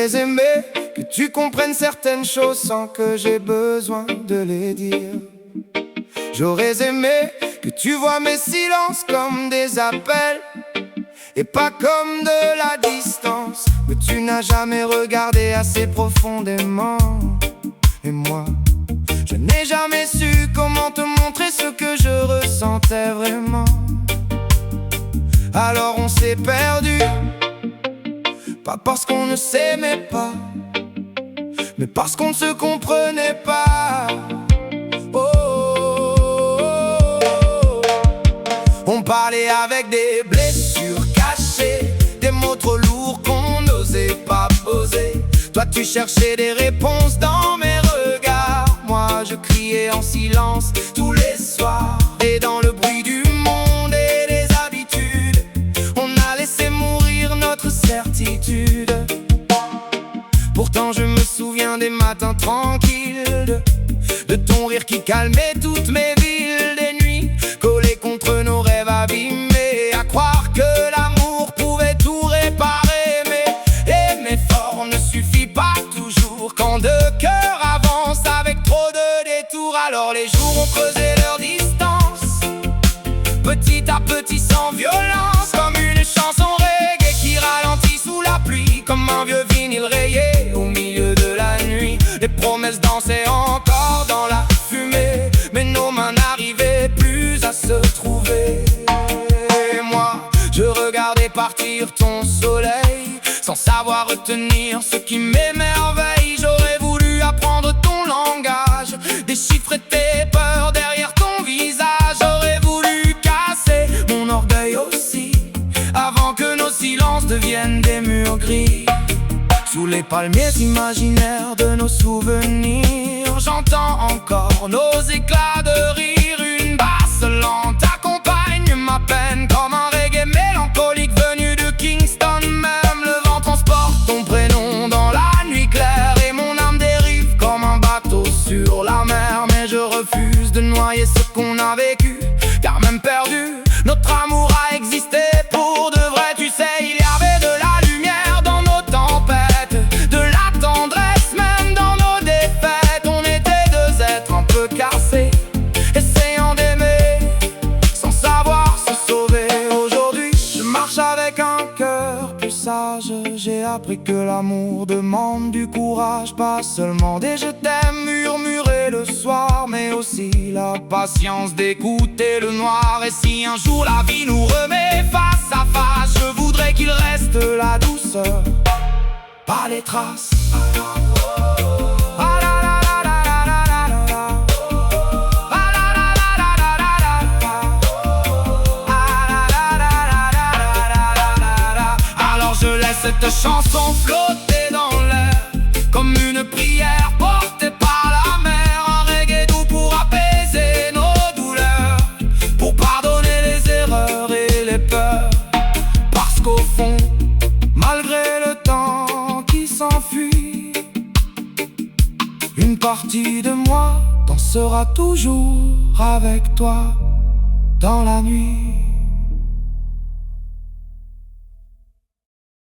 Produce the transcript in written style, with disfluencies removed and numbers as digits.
J'aurais aimé que tu comprennes certaines choses sans que j'ai besoin de les dire. J'aurais aimé que tu vois mes silences comme des appels et pas comme de la distance. Mais tu n'as jamais regardé assez profondément. Et moi, je n'ai jamais su comment te montrer ce que je ressentais vraiment. Alors on s'est perdu, pas parce qu'on ne s'aimait pas, mais parce qu'on ne se comprenait pas. Oh, oh, oh. On parlait avec des blessures cachées, des mots trop lourds qu'on n'osait pas poser. Toi tu cherchais des réponses dans mes regards, moi je criais en silence tous les soirs. Et dans le bruit du monde et des habitudes, on a laissé mourir notre certitude. Pourtant je me souviens des matins tranquilles, de ton rire qui calmait toutes mes villes, des nuits collées contre nos rêves abîmés, à croire que l'amour pouvait tout réparer. Mais aimer fort ne suffit pas toujours quand deux cœurs avancent avec trop de détours. Alors les jours ont creusé leur distance, petit à petit sans violence, comme une chanson reggae qui ralentit sous la pluie, comme un vieux vinyle rayé au milieu de la nuit. Les promesses dansaient encore dans la fumée, mais nos mains n'arrivaient plus à se trouver. Et moi, je regardais partir ton soleil sans savoir retenir ce qui m'émerveille. J'aurais voulu apprendre ton langage, déchiffrer tes peurs derrière ton visage. J'aurais voulu casser mon orgueil aussi, avant que nos silences deviennent des murs gris. Sous les palmiers imaginaires de nos souvenirs, j'entends encore nos éclats de rire. Une basse lente accompagne ma peine comme un reggae mélancolique venu de Kingston. Même le vent transporte ton prénom dans la nuit claire, et mon âme dérive comme un bateau sur la mer. Mais je refuse de noyer ce qu'on a vécu, car même perdu, notre amour a existé pour de vrai. Tu sais, il y avait de la lumière dans nos tempêtes, de la tendresse même dans nos défaites. On était deux êtres un peu cassés, essayant d'aimer sans savoir se sauver. Aujourd'hui, je marche avec un cœur plus sage. J'ai appris que l'amour demande du courage, pas seulement des je t'aime murmurés le soir, mais aussi la patience d'écouter le noir. Et si un jour la vie nous remet face à face, je voudrais qu'il reste la douceur, pas les traces. Alors je laisse cette chanson flotter dans l'air, comme une prière portée par la mer. Un reggae doux pour apaiser nos douleurs, pour pardonner les erreurs et les peurs. Parce qu'au fond, malgré le temps qui s'enfuit, une partie de moi dansera toujours avec toi dans la nuit.